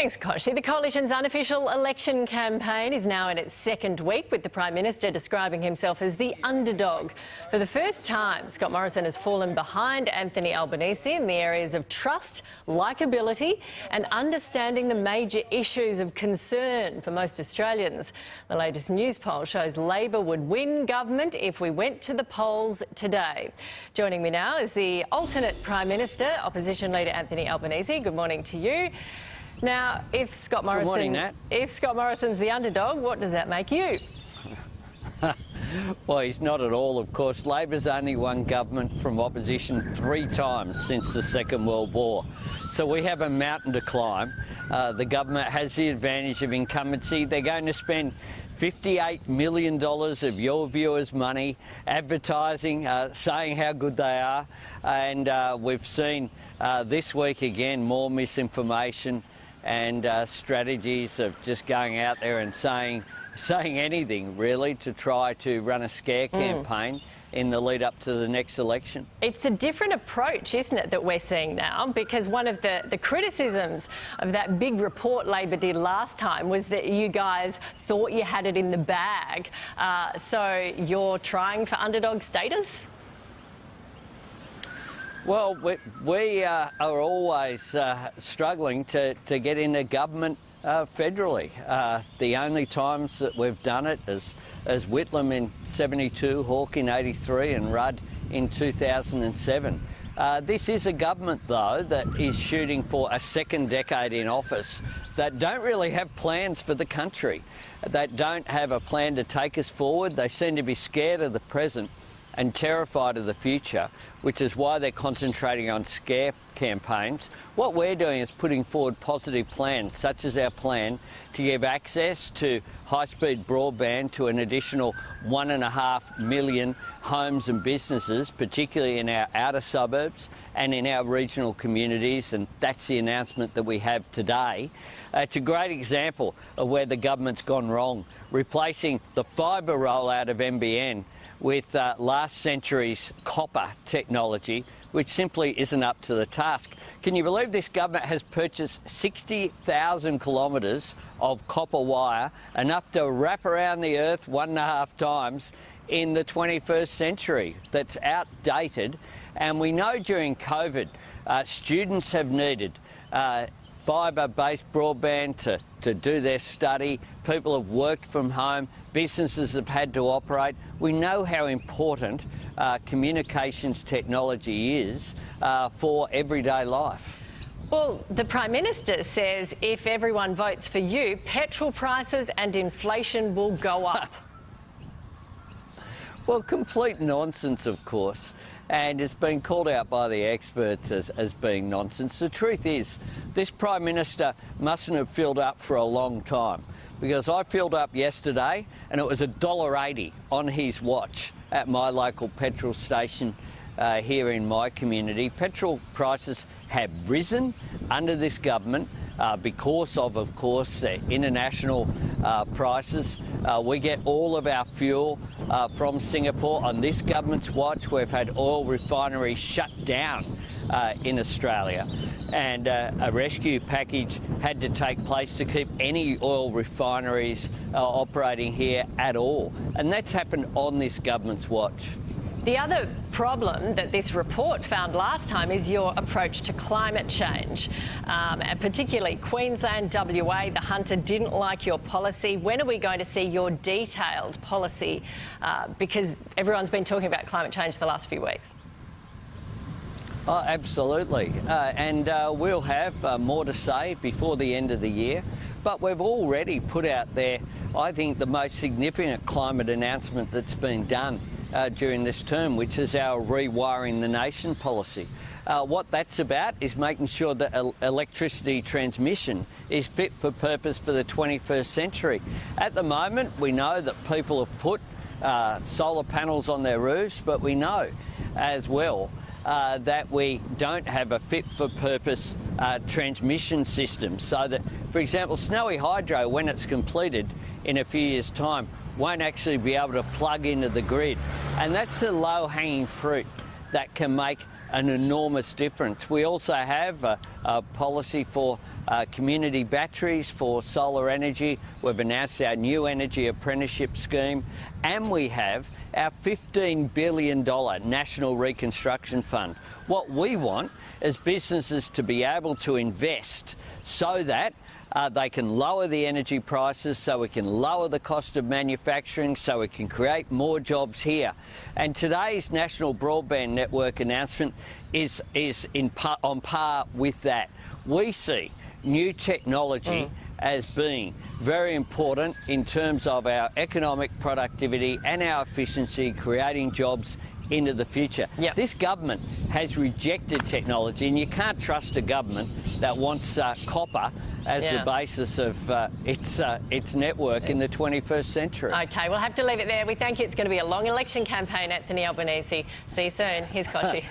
Thanks, Koshi. The Coalition's unofficial election campaign is now in its second week, with the Prime Minister describing himself as the underdog. For the first time, Scott Morrison has fallen behind Anthony Albanese in the areas of trust, likeability and understanding the major issues of concern for most Australians. The latest news poll shows Labor would win government if we went to the polls today. Joining me now is the alternate Prime Minister, Opposition Leader Anthony Albanese. Good morning to you. Now, if Scott Morrison, Good morning, Nat. If Scott Morrison's the underdog, what does that make you? Well, he's not at all, of course. Labor's only won government from opposition 3 times since the Second World War. So we have a mountain to climb. The government has the advantage of incumbency. They're going to spend $58 million of your viewers' money advertising, saying how good they are. And we've seen this week again more misinformation and strategies of just going out there and saying anything, really, to try to run a scare campaign in the lead up to the next election. It's a different approach, isn't it, that we're seeing now? Because one of the criticisms of that big report Labor did last time was that you guys thought you had it in the bag. So you're trying for underdog status? Well, we are always struggling to get into government federally. The only times that we've done it is as Whitlam in '72, Hawke in '83 and Rudd in 2007. This is a government, though, that is shooting for a second decade in office, that don't really have plans for the country, that don't have a plan to take us forward. They seem to be scared of the present and terrified of the future, which is why they're concentrating on scare campaigns. What we're doing is putting forward positive plans, such as our plan to give access to high-speed broadband to an additional 1.5 million homes and businesses, particularly in our outer suburbs and in our regional communities, and that's the announcement that we have today. It's a great example of where the government's gone wrong, replacing the fibre rollout of NBN with last century's copper technology, which simply isn't up to the task. Can you believe this government has purchased 60,000 kilometres of copper wire, enough to wrap around the earth 1.5 times in the 21st century? That's outdated. And we know during COVID, students have needed fibre-based broadband to do their study. People have worked from home. Businesses have had to operate. We know how important communications technology is for everyday life. Well, the Prime Minister says if everyone votes for you, petrol prices and inflation will go up. Well, complete nonsense, of course, and it's been called out by the experts as being nonsense. The truth is, this Prime Minister mustn't have filled up for a long time, because I filled up yesterday and it was $1.80 on his watch at my local petrol station here in my community. Petrol prices have risen under this government because of course, international prices. We get all of our fuel from Singapore. On this government's watch, we've had oil refineries shut down in Australia, and a rescue package had to take place to keep any oil refineries operating here at all. And that's happened on this government's watch. The other problem that this report found last time is your approach to climate change, and particularly Queensland, WA. The Hunter didn't like your policy. When are we going to see your detailed policy? Because everyone's been talking about climate change the last few weeks. Oh, absolutely. And we'll have more to say before the end of the year. But we've already put out there, I think, the most significant climate announcement that's been done during this term, which is our Rewiring the Nation policy. What that's about is making sure that electricity transmission is fit for purpose for the 21st century. At the moment, we know that people have put solar panels on their roofs, but we know as well that we don't have a fit-for-purpose transmission system, so that, for example, Snowy Hydro, when it's completed in a few years' time, won't actually be able to plug into the grid. And that's the low-hanging fruit that can make an enormous difference. We also have a policy for community batteries for solar energy. We've announced our new energy apprenticeship scheme, and we have our $15 billion National Reconstruction Fund. What we want is businesses to be able to invest so that they can lower the energy prices, so we can lower the cost of manufacturing, so we can create more jobs here. And today's National Broadband Network announcement is on par with that. We see new technology as being very important in terms of our economic productivity and our efficiency, creating jobs into the future. Yep. This government has rejected technology, and you can't trust a government that wants copper as the basis of its network in the 21st century. OK, we'll have to leave it there. We thank you. It's going to be a long election campaign, Anthony Albanese. See you soon. Here's Kochie.